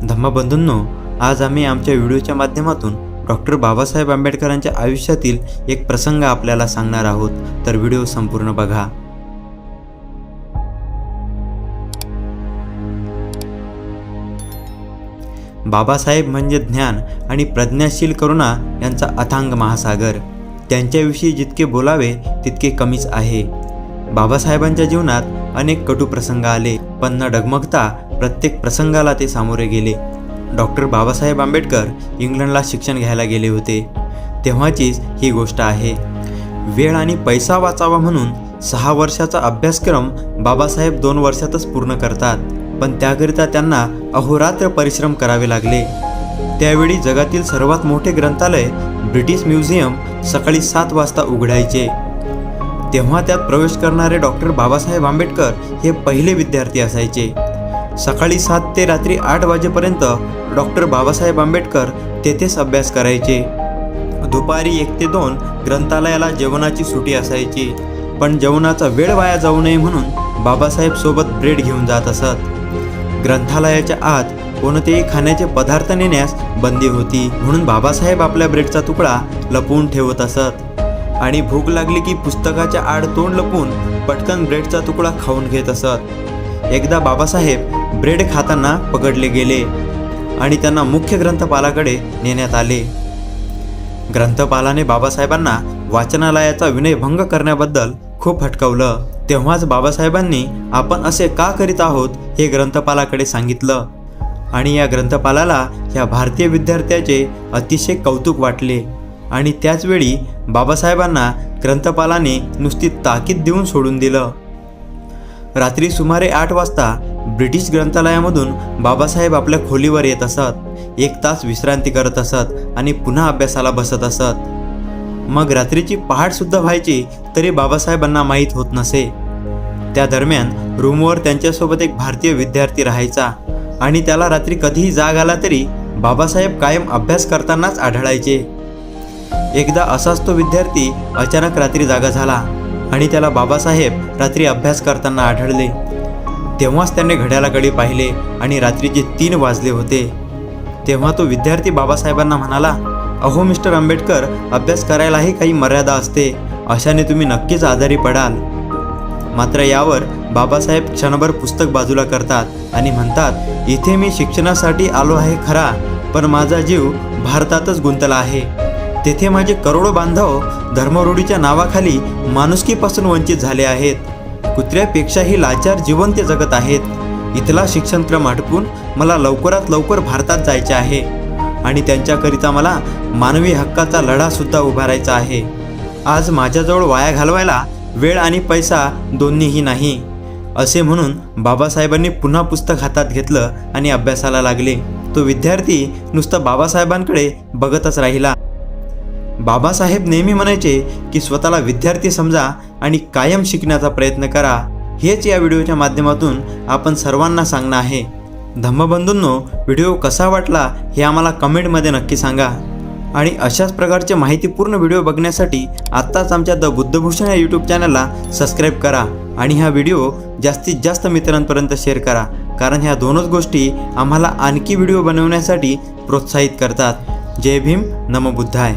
धम्मबंधूंनो, आज आम्ही आमच्या व्हिडिओच्या माध्यमातून डॉक्टर बाबासाहेब आंबेडकरांच्या आयुष्यातील एक प्रसंग आपल्याला सांगणार आहोत, तर व्हिडिओ संपूर्ण बघा. बाबासाहेब म्हणजे ज्ञान आणि प्रज्ञाशील करुणा यांचा अथांग महासागर. त्यांच्याविषयी जितके बोलावे तितके कमीच आहे. बाबासाहेबांच्या जीवनात अनेक कटू प्रसंग आले, पण न डगमगता प्रत्येक प्रसंगाला ते सामोरे गेले. डॉक्टर बाबासाहेब आंबेडकर इंग्लंडला शिक्षण घ्यायला गेले होते. तेव्हाचीच ही गोष्ट आहे. वेळ आणि पैसा वाचावा म्हणून 6 वर्षाचा अभ्यासक्रम बाबासाहेब 2 वर्षातच पूर्ण करतात, पण त्याकरिता त्यांना अहोरात्र परिश्रम करावे लागले. त्यावेळी जगातील सर्वात मोठे ग्रंथालय ब्रिटिश म्युझियम सकाळी 7 वाजता उघडायचे. तेव्हा त्यात प्रवेश करणारे डॉक्टर बाबासाहेब आंबेडकर हे पहिले विद्यार्थी असायचे. सकाळी 7 ते रात्री 8 वाजेपर्यंत डॉक्टर बाबासाहेब आंबेडकर तेथेच अभ्यास करायचे. दुपारी 1 ते 2 ग्रंथालयाला जेवणाची सुटी असायची, पण जेवणाचा वेळ वाया जाऊ नये म्हणून बाबासाहेब सोबत ब्रेड घेऊन जात असत. ग्रंथालयाच्या आत कोणतेही खाण्याचे पदार्थ नेण्यास बंदी होती, म्हणून बाबासाहेब आपल्या ब्रेडचा तुकडा लपवून ठेवत असत आणि भूक लागली की पुस्तकाच्या आड तोंड लपवून पटकन ब्रेडचा तुकडा खाऊन घेत असत. एकदा बाबासाहेब ब्रेड खाताना पकडले गेले आणि त्यांना मुख्य ग्रंथपालाकडे नेण्यात आले. ग्रंथपालाने बाबासाहेबांना वाचनालयाचा विनयभंग करण्याबद्दल खूप फटकावलं. तेव्हाच बाबासाहेबांनी आपण असे का करीत आहोत हे ग्रंथपालाकडे सांगितलं आणि या ग्रंथपालाला या भारतीय विद्यार्थ्याचे अतिशय कौतुक वाटले आणि त्याचवेळी बाबासाहेबांना ग्रंथपालाने नुसती ताकीद देऊन सोडून दिलं. रात्री सुमारे 8 वाजता ब्रिटिश ग्रंथालयामधून बाबासाहेब आपल्या खोलीवर येत असत. 1 तास विश्रांती करत असत आणि पुन्हा अभ्यासाला बसत असत. मग रात्रीची पहाटसुद्धा व्हायची तरी बाबासाहेबांना माहीत होत नसे. त्या दरम्यान रूमवर त्यांच्यासोबत एक भारतीय विद्यार्थी राहायचा आणि त्याला रात्री कधीही जाग आला तरी बाबासाहेब कायम अभ्यास करतानाच आढळायचे. एकदा असाच तो विद्यार्थी अचानक रात्री जागा झाला आणि त्याला बाबासाहेब रात्री अभ्यास करताना आढळले. तेव्हाच त्याने घड्याळाकडे पाहिले आणि रात्रीचे 3 वाजले होते. तेव्हा तो विद्यार्थी बाबासाहेबांना म्हणाला, "अहो मिस्टर आंबेडकर, अभ्यास करायलाही काही मर्यादा असते. अशाने तुम्ही नक्कीच आजारी पडाल." मात्र यावर बाबासाहेब क्षणभर पुस्तक बाजूला करतात आणि म्हणतात, "इथे मी शिक्षणासाठी आलो आहे खरा, पण माझा जीव भारतातच गुंतला आहे. तेथे माझे करोडो बांधव धर्मरूढीच्या नावाखाली माणुसकीपासून वंचित झाले आहेत. कुत्र्यापेक्षाही लाचार जीवन ते जगत आहेत. इथला शिक्षणक्रम अडकून मला लवकरात लवकर भारतात जायचे आहे आणि त्यांच्याकरिता मला मानवी हक्काचा लढासुद्धा उभारायचा आहे. आज माझ्याजवळ वाया घालवायला वेळ आणि पैसा दोन्हीही नाही." असे म्हणून बाबासाहेबांनी पुन्हा पुस्तक हातात घेतलं आणि अभ्यासाला लागले. तो विद्यार्थी नुसता बाबासाहेबांकडे बघतच राहिला. बाबासाहेब नेहमी म्हणायचे की स्वतःला विद्यार्थी समजा आणि कायम शिकण्याचा प्रयत्न करा. हेच या व्हिडिओच्या माध्यमातून आपण सर्वांना सांगणं आहे. धम्मबंधूंनो, व्हिडिओ कसा वाटला हे आम्हाला कमेंटमध्ये नक्की सांगा आणि अशाच प्रकारचे माहितीपूर्ण व्हिडिओ बघण्यासाठी आत्ताच आमच्या द बुद्धभूषण या यूट्यूब चॅनलला सबस्क्राईब करा आणि हा व्हिडिओ जास्तीत जास्त मित्रांपर्यंत शेअर करा, कारण ह्या 2च गोष्टी आम्हाला आणखी व्हिडिओ बनवण्यासाठी प्रोत्साहित करतात. जय भीम, नमो बुद्धाय.